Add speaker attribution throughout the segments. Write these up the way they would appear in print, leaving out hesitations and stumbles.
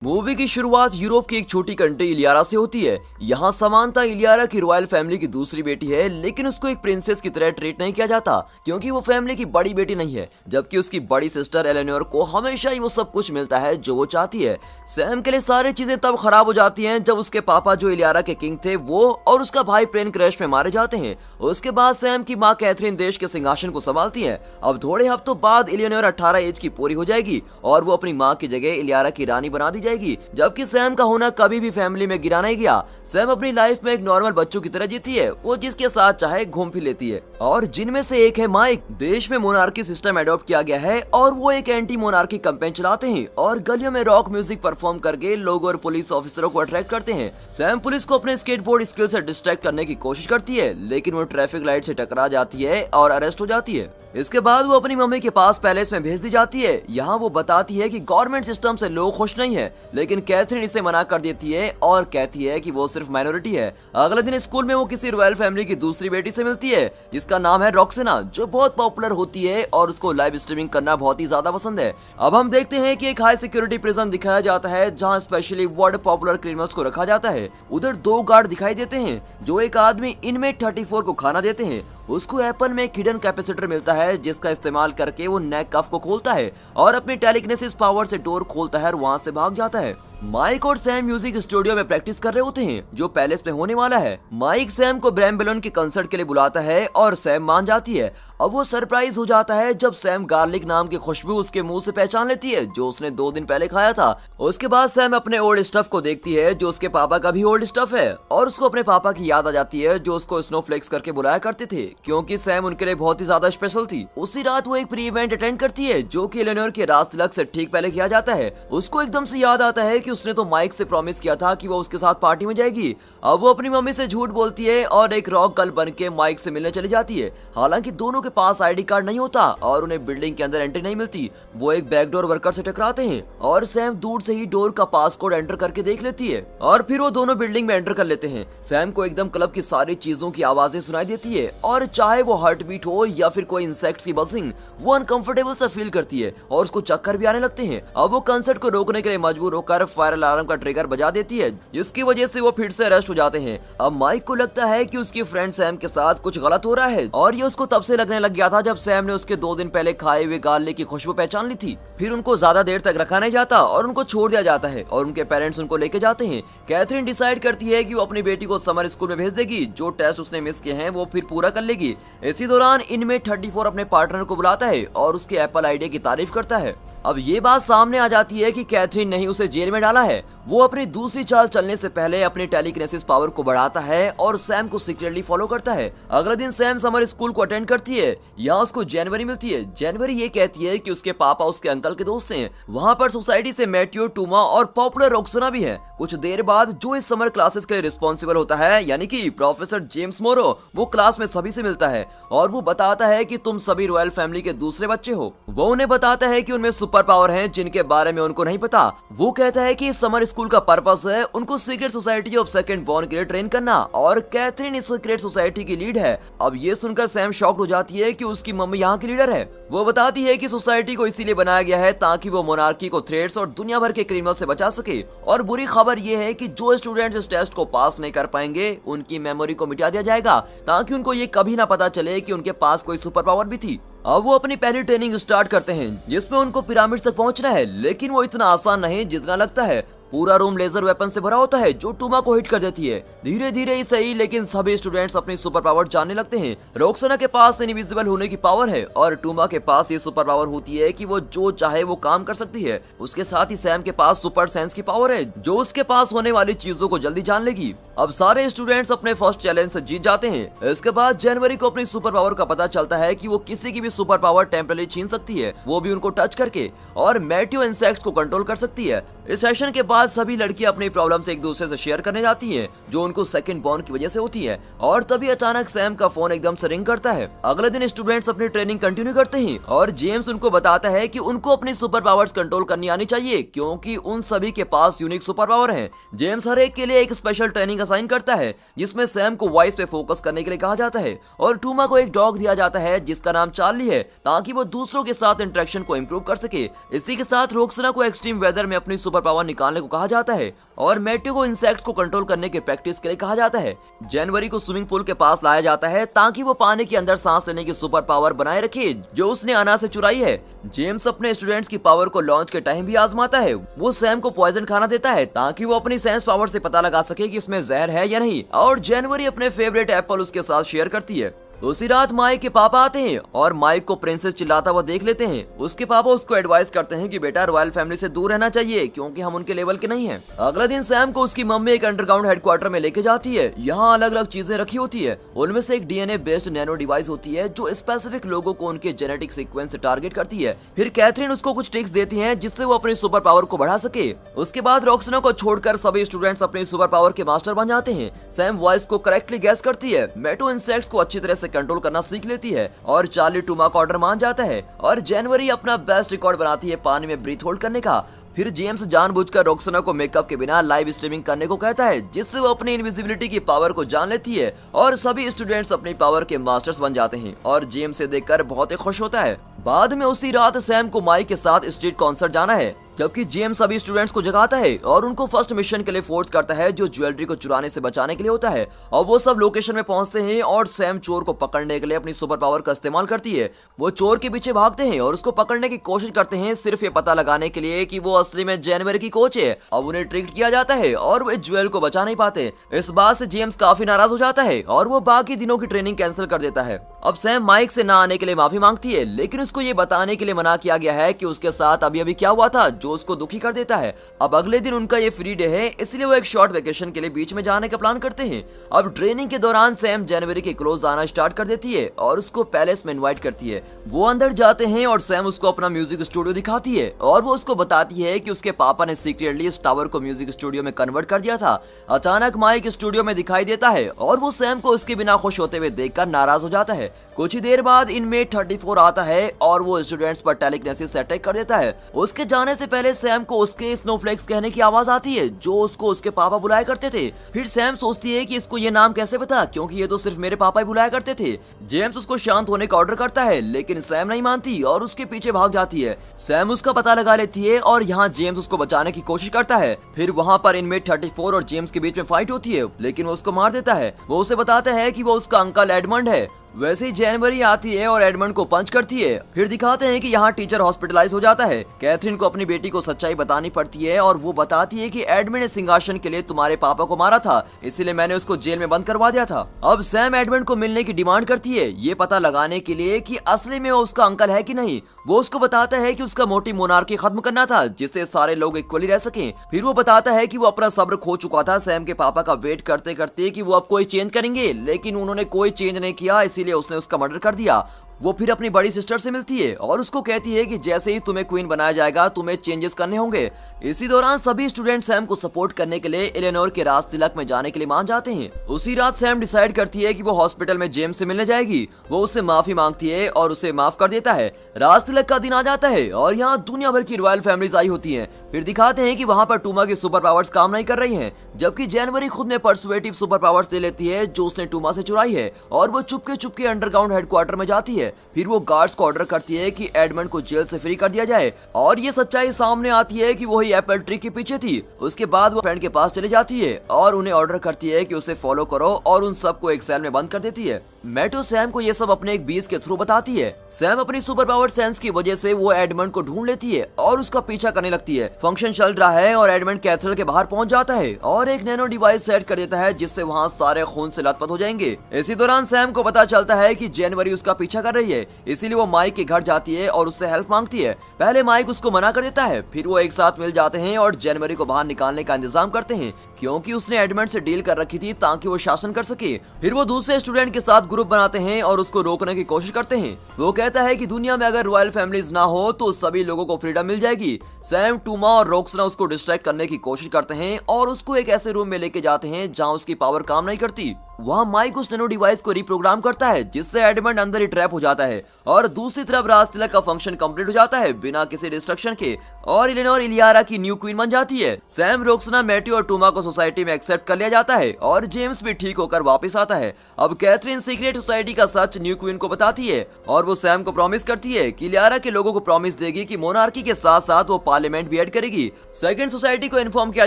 Speaker 1: Movie की शुरुआत Europe की एक छोटी कंट्री इलियारा से होती है। यहाँ समानता इलियारा की रॉयल फैमिली की दूसरी बेटी है, लेकिन उसको एक प्रिंसेस की तरह ट्रीट नहीं किया जाता क्योंकि वो फैमिली की बड़ी बेटी नहीं है, जबकि उसकी बड़ी सिस्टर एलेनोर को हमेशा ही वो सब कुछ मिलता है जो वो चाहती है। सैम के लिए सारी चीजें तब खराब हो जाती हैं जब उसके पापा जो इलियारा के किंग थे वो और उसका भाई प्लेन क्रैश में मारे जाते हैं। उसके बाद सैम की माँ कैथरीन देश के सिंहासन को संभालती है। अब थोड़े हफ्तों बाद एलेनोर 18 एज की पूरी हो जाएगी और वो अपनी माँ की जगह इलियारा की रानी बना दी जाएगी, जबकि सैम का होना कभी भी फैमिली में गिरा नहीं गया। सैम अपनी लाइफ में एक नॉर्मल बच्चों की तरह जीती है, वो जिसके साथ चाहे घूम फिर लेती है, और जिनमें से एक है माइक। देश में मोनार्की सिस्टम एडॉप्ट किया गया है और वो एक एंटी मोनार्की कैंपेन चलाते हैं और गलियों में रॉक म्यूजिक परफॉर्म करके लोगों और पुलिस ऑफिसरों को अट्रैक्ट करते हैं। सैम पुलिस को अपने स्केटबोर्ड स्किल से डिस्ट्रैक्ट करने की कोशिश करती है, लेकिन वो ट्रैफिक लाइट से टकरा जाती है और अरेस्ट हो जाती है। इसके बाद वो अपनी मम्मी के पास पैलेस में भेज दी जाती है। यहाँ वो बताती है कि गवर्नमेंट सिस्टम से लोग खुश नहीं है, लेकिन कैथरीन इसे मना कर देती है और कहती है कि वो सिर्फ माइनॉरिटी है। अगले दिन स्कूल में वो किसी रॉयल फैमिली की दूसरी बेटी से मिलती है जिसका नाम है रॉक्सेना, जो बहुत पॉपुलर होती है और उसको लाइव स्ट्रीमिंग करना बहुत ही ज्यादा पसंद है। अब हम देखते हैं कि एक हाई सिक्योरिटी प्रिजन दिखाया जाता है जहाँ स्पेशली वर्ल्ड पॉपुलर क्रिमिनल्स को रखा जाता है। उधर दो गार्ड दिखाई देते हैं जो एक आदमी इनमेट 34 को खाना देते हैं। उसको एप्पल में एक हिडन कैपेसिटर मिलता है जिसका इस्तेमाल करके वो नेक कफ को खोलता है और अपनी टेलीकिनेसिस पावर से डोर खोलता है और वहाँ से भाग जाता है। माइक और सैम म्यूजिक स्टूडियो में प्रैक्टिस कर रहे होते हैं जो पैलेस में होने वाला है। माइक सैम को ब्रैम्बेलन के कंसर्ट के लिए बुलाता है और सैम मान जाती है। अब वो सरप्राइज हो जाता है जब सैम गार्लिक नाम की खुशबू उसके मुंह से पहचान लेती है जो उसने 2 दिन पहले खाया था। उसके बाद सैम अपने ओल्ड स्टफ को देखती है जो उसके पापा का भी ओल्ड स्टफ है और उसको अपने पापा की याद आ जाती है जो उसको स्नोफ्लेक्स करके बुलाया करते थे क्योंकि सैम उनके लिए बहुत ही ज्यादा स्पेशल थी। उसी रात वो एक प्री इवेंट अटेंड करती है जो कि एलेनोर के राज तिलक से ठीक पहले किया जाता है। उसको एकदम से याद आता है कि उसने तो माइक से प्रॉमिस किया था कि वो उसके साथ पार्टी में जाएगी। अब वो अपनी मम्मी से झूठ बोलती है और एक रॉक गर्ल बन के माइक से मिलने चली जाती है। हालांकि दोनों के पास आईडी कार्ड नहीं होता और उन्हें बिल्डिंग के अंदर एंट्री नहीं मिलती। वो एक बैकडोर वर्कर से टकराते हैं और सैम दूर से ही डोर का पासकोड एंटर करके देख लेती है और फिर वो दोनों बिल्डिंग में एंटर कर लेते हैं। सैम को एकदम क्लब की सारी चीजों की आवाजें सुनाई देती है और चाहे वो हार्ट बीट हो या फिर कोई इंसेक्ट की बजिंग, वो अनकंफर्टेबल सा फील करती है और उसको चक्कर भी आने लगते हैं। अब वो कंसर्ट को रोकने के लिए मजबूर होकर फायर अलार्म का ट्रिगर बजा देती है जिसकी वजह से वो फिर से अरेस्ट हो जाते हैं। अब माइक को लगता है कि उसकी फ्रेंड सैम के साथ कुछ गलत हो रहा है और ये उसको तब से लगने लग गया था जब सैम ने उसके 2 दिन पहले खाए हुए गार्लिक की खुशबू पहचान ली थी। फिर उनको ज्यादा देर तक रखा नहीं जाता और उनको छोड़ दिया जाता है और उनके पेरेंट्स उनको लेके जाते हैं। कैथरीन डिसाइड करती है कि वो अपनी बेटी को समर स्कूल में भेज देगी, जो टेस्ट उसने मिस किए हैं वो फिर पूरा कर लेगी। इसी दौरान इनमेट 34 अपने पार्टनर को बुलाता है और उसके एप्पल आइडिया की तारीफ करता है। अब ये बात सामने आ जाती है कि कैथरीन ने ही उसे जेल में डाला है। वो अपनी दूसरी चाल चलने से पहले अपनी टेलीकिनेसिस पावर को बढ़ाता है और सैम को सीक्रेटली फॉलो करता है। अगले दिन सैम समर स्कूल को अटेंड करती है। यहाँ उसको जनवरी मिलती है। जनवरी ये कहती है कि उसके पापा उसके अंकल के दोस्त हैं। वहाँ पर सोसाइटी से मैट्यू, टूमा और पॉपुलर रॉक्सेना भी है। कुछ देर बाद जो इस समर क्लासेस के लिए रिस्पॉन्सिबल होता है यानी कि प्रोफेसर जेम्स मोरो, वो क्लास में सभी से मिलता है और वो बताता है कि तुम सभी रॉयल फैमिली के दूसरे बच्चे हो। वो उन्हें बताता है कि उनमें सुपर पावर है जिनके बारे में उनको नहीं पता। वो कहता है कि समर स्कूल का पर्पस है उनको secret society of second born के लिए ट्रेन करना और कैथरीन इस सीक्रेट सोसाइटी की लीड है। अब ये सुनकर सैम शॉक्ड हो जाती है कि उसकी मम्मी यहाँ की लीडर है। वो बताती है कि सोसाइटी को इसीलिए बनाया गया है ताकि वो मोनार्की को थ्रेट्स और दुनिया भर के क्रिमिनल से बचा सके। और बुरी खबर ये है कि जो स्टूडेंट्स इस टेस्ट को पास नहीं कर पाएंगे उनकी मेमोरी को मिटा दिया जाएगा ताकि उनको ये कभी ना पता चले कि उनके पास कोई सुपर पावर भी थी। अब वो अपनी पहली ट्रेनिंग स्टार्ट करते हैं जिसमें उनको पिरामिड तक पहुंचना है, लेकिन वो इतना आसान नहीं जितना लगता है। पूरा रूम लेजर वेपन से भरा होता है जो टूमा को हिट कर देती है। धीरे धीरे ही सही, लेकिन सभी स्टूडेंट्स अपनी सुपर पावर जानने लगते हैं। रॉक्सेना के पास इनविजिबल होने की पावर है और टूमा के पास ये सुपर पावर होती है कि वो जो चाहे वो काम कर सकती है। उसके साथ ही सैम के पास सुपर सेंस की पावर है जो उसके पास होने वाली चीजों को जल्दी जान लेगी। अब सारे स्टूडेंट्स अपने फर्स्ट चैलेंज से जीत जाते हैं। इसके बाद जनवरी को अपनी सुपर पावर का पता चलता है कि वो किसी की भी सुपर पावर टेम्पररी छीन सकती है, वो भी उनको टच करके, और मैट्यू इंसेक्ट्स को कंट्रोल कर सकती है। इस सेशन के बाद सभी लड़कियां अपनी प्रॉब्लम्स एक दूसरे से शेयर करने जाती हैं जो उनको सेकंड बॉर्न की वजह से होती है। और तभी अचानक सैम का फोन एकदम से रिंग करता है। अगले दिन स्टूडेंट्स अपनी ट्रेनिंग कंटिन्यू करते हैं और जेम्स उनको बताता है कि उनको अपनी सुपर पावर्स कंट्रोल करनी आनी चाहिए क्योंकि उन सभी के पास यूनिक सुपर पावर है। जेम्स हर एक के लिए एक स्पेशल ट्रेनिंग का असाइन करता है जिसमें सैम को वॉइस पे फोकस करने के लिए कहा जाता है और टूमा को एक डॉग दिया जाता है जिसका नाम चार्ली है ताकि वो दूसरों के साथ इंटरेक्शन को इम्प्रूव कर सके। इसी के साथ रोक्सना को एक्सट्रीम वेदर में अपनी सुपर पावर निकालने को कहा जाता है और मैट्यू को इंसेक्ट को कंट्रोल करने की प्रैक्टिस के लिए कहा जाता है। जनवरी को स्विमिंग पूल के पास लाया जाता है ताकि वो पानी के अंदर सांस लेने की सुपर पावर बनाए रखे जो उसने अना से चुराई है। जेम्स अपने स्टूडेंट्स की पावर को लॉन्च के टाइम भी आजमाता है। वो सैम को पॉइजन खाना देता है ताकि वो अपनी सेंस पावर से पता लगा सके कि इसमें जहर है या नहीं और जनवरी अपने फेवरेट एप्पल उसके साथ शेयर करती है। उसी रात माइक के पापा आते हैं और माइक को प्रिंसेस चिल्लाता हुआ देख लेते हैं। उसके पापा उसको एडवाइस करते हैं कि बेटा रॉयल फैमिली से दूर रहना चाहिए क्योंकि हम उनके लेवल के नहीं हैं। अगला दिन सैम को उसकी मम्मी एक अंडरग्राउंड हेडक्वार्टर में लेके जाती है। यहाँ अलग अलग चीजें रखी होती है। उनमें से एक डीएनए बेस्ड नैनो डिवाइस होती है जो स्पेसिफिक लोगों को उनके जेनेटिक सीक्वेंस से टारगेट करती है। फिर कैथरीन उसको कुछ ट्रिक्स देती है जिससे वो अपनी सुपर पावर को बढ़ा सके। उसके बाद रॉक्सना को छोड़कर सभी स्टूडेंट्स अपनी सुपर पावर के मास्टर बन जाते हैं। सैम वॉइस को करेक्टली गैस करती है। मैटो इंसेक्ट्स को अच्छी तरह से कंट्रोल करना सीख लेती है और चार्ली टूमा का ऑर्डर मान जाता है और जनवरी अपना बेस्ट रिकॉर्ड बनाती है पानी में ब्रीथ होल्ड करने का। फिर जेम्स जानबूझकर रॉक्सना को मेकअप के बिना लाइव स्ट्रीमिंग करने को कहता है जिससे वो अपनी इनविजिबिलिटी की पावर को जान लेती है और सभी स्टूडेंट्स अपनी पावर के मास्टर्स बन जाते हैं और जेम्स से देखकर बहुत ही खुश होता है। बाद में उसी रात सैम को माइक के साथ स्ट्रीट कॉन्सर्ट जाना है जबकि जेम्स सभी स्टूडेंट्स को जगाता है और उनको फर्स्ट मिशन के लिए फोर्स करता है जो ज्वेलरी को चुराने से बचाने के लिए होता है और वो सब लोकेशन में पहुंचते हैं और सैम चोर को पकड़ने के लिए अपनी सुपर पावर का इस्तेमाल करती है। वो चोर के पीछे भागते हैं और उसको पकड़ने की कोशिश करते हैं सिर्फ ये पता लगाने के लिए कि वो असली में जनवरी की कोच है। अब उन्हें ट्रिक किया जाता है और वो ज्वेल को बचा नहीं पाते। इस बात से जेम्स काफी नाराज हो जाता है और वो बाकी दिनों की ट्रेनिंग कैंसिल कर देता है। अब सैम माइक से ना आने के लिए माफी मांगती है लेकिन उसको ये बताने के लिए मना किया गया है कि उसके साथ अभी अभी क्या हुआ था जो उसको दुखी कर देता है। अब अगले दिन उनका ये फ्री डे है इसलिए वो एक शॉर्ट वेकेशन के लिए बीच में जाने का प्लान करते हैं। अब ट्रेनिंग के दौरान सैम जनवरी के क्लोज आना स्टार्ट कर देती है और उसको पैलेस में इनवाइट करती है। वो अंदर जाते हैं और सैम उसको अपना म्यूजिक स्टूडियो दिखाती है और वो उसको बताती है कि उसके पापा ने सीक्रेटली इस टावर को म्यूजिक स्टूडियो में कन्वर्ट कर दिया था। अचानक माइक स्टूडियो में दिखाई देता है और वो सैम को उसके बिना खुश होते हुए देखकर नाराज हो जाता है। कुछ ही देर बाद इनमेट 34 आता है और वो स्टूडेंट्स पर टेलीकिनेसिस से अटैक कर देता है। उसके जाने से पहले सैम को उसके स्नोफ्लेक्स कहने की आवाज आती है जो उसको उसके पापा बुलाया करते थे। फिर सैम सोचती है कि इसको ये नाम कैसे पता क्योंकि ये तो सिर्फ मेरे पापा ही बुलाया करते थे। जेम्स उसको शांत होने का ऑर्डर करता है लेकिन सैम नहीं मानती और उसके पीछे भाग जाती है। सैम उसका पता लगा लेती है और यहाँ जेम्स उसको बचाने की कोशिश करता है। फिर वहाँ पर इनमेट 34 और जेम्स के बीच में फाइट होती है लेकिन वो उसको मार देता है। वो उसे बताता है कि वो उसका अंकल एडमंड है। वैसे ही जनवरी आती है और एडमंड को पंच करती है। फिर दिखाते हैं कि यहाँ टीचर हॉस्पिटलाइज हो जाता है। कैथरीन को अपनी बेटी को सच्चाई बतानी पड़ती है और वो बताती है कि एडमंड ने सिंहासन के लिए तुम्हारे पापा को मारा था इसीलिए मैंने उसको जेल में बंद करवा दिया था। अब सैम एडमंड को मिलने की डिमांड करती है ये पता लगाने के लिए कि असली में वो उसका अंकल है कि नहीं। वो उसको बताता है कि उसका मोटी मोनार्की खत्म करना था जिससे सारे लोग इक्वली रह सके। फिर वो बताता है कि वो अपना सब्र खो चुका था सैम के पापा का वेट करते करते कि वो अब कोई चेंज करेंगे लेकिन उन्होंने कोई चेंज नहीं किया इसीलिए उसने उसका मर्डर कर दिया। वो फिर अपनी बड़ी सिस्टर से मिलती है और उसको कहती है कि जैसे ही तुम्हें क्वीन बनाया जाएगा तुम्हें चेंजेस करने होंगे। इसी दौरान सभी स्टूडेंट सैम को सपोर्ट करने के लिए एलेनोर के राज तिलक में जाने के लिए मान जाते हैं। उसी रात सैम डिसाइड करती है कि वो हॉस्पिटल में जेम्स से मिलने जाएगी। वो उससे माफी मांगती है और उसे माफ कर देता है। राज तिलक का दिन आ जाता है और यहाँ दुनिया भर की रॉयल फैमिलीज आई होती हैं। फिर दिखाते हैं कि वहाँ पर टूमा की सुपर पावर्स काम नहीं कर रही हैं, जबकि जनवरी खुद में परसुएटिव सुपर पावर्स ले लेती है जो उसने टूमा से चुराई है और वो चुपके चुपके अंडरग्राउंड हेडक्वार्टर में जाती है। फिर वो गार्ड्स को ऑर्डर करती है कि एडमंड को जेल से फ्री कर दिया जाए और ये सच्चाई सामने आती है कि वही एप्पल ट्री के पीछे थी। उसके बाद वो फ्रेंड के पास चली जाती है और उन्हें ऑर्डर करती है कि उसे फॉलो करो और उन सबको एक सेल में बंद कर देती है। मैटो सैम को ये सब अपने एक बीज के थ्रू बताती है। सैम अपनी सुपर पावर सेंस की वजह से वो एडमंड को ढूंढ लेती है और उसका पीछा करने लगती है। फंक्शन चल रहा है और एडमंड कैथल के बाहर पहुंच जाता है और एक नैनो डिवाइस सेट कर देता है जिससे वहाँ सारे खून से लथपथ हो जाएंगे। इसी दौरान सैम को पता चलता है कि जनवरी उसका पीछा कर रही है, इसीलिए वो माइक के घर जाती है और उससे हेल्प मांगती है। पहले माइक उसको मना कर देता है, फिर वो एक साथ मिल जाते हैं और जनवरी को बाहर निकालने का इंतजाम करते हैं क्योंकि उसने एडमंड से डील कर रखी थी ताकि वो शासन कर सके। फिर वो दूसरे स्टूडेंट के साथ ग्रुप बनाते हैं और उसको रोकने की कोशिश करते हैं। वो कहता है कि दुनिया में अगर रॉयल फैमिलीज ना हो तो सभी लोगों को फ्रीडम मिल जाएगी। सैम, टूमा और रोक्सना उसको डिस्ट्रैक्ट करने की कोशिश करते हैं और उसको एक ऐसे रूम में लेके जाते हैं जहां उसकी पावर काम नहीं करती। वहाँ माइक उस नैनो डिवाइस को रिप्रोग्राम करता है जिससे एडमंड अंदर ही ट्रैप हो जाता है और दूसरी तरफ राज तिलक का फंक्शन कंप्लीट हो जाता है बिना किसी डिस्ट्रक्शन के और इलेनोर इलियारा की न्यू क्वीन बन जाती है। सैम, रोक्सना, मैथ्यू और टूमा को सोसाइटी में एक्सेप्ट कर लिया जाता है और जेम्स भी ठीक होकर वापस आता है। अब कैथरीन सीक्रेट सोसाइटी का सच न्यू क्वीन को बताती है और वो सैम को प्रॉमिस करती है कि इलियारा के लोगों को प्रॉमिस देगी कि मोनार्की के साथ साथ वो पार्लियामेंट भी ऐड करेगी। सेकंड सोसाइटी को इन्फॉर्म किया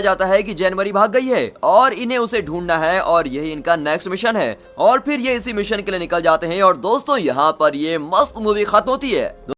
Speaker 1: जाता है कि जनवरी भाग गई है और इन्हें उसे ढूंढना है और यही इनका नेक्स्ट मिशन है और फिर ये इसी मिशन के लिए निकल जाते हैं। और दोस्तों यहाँ पर ये मस्त मूवी खत्म होती है।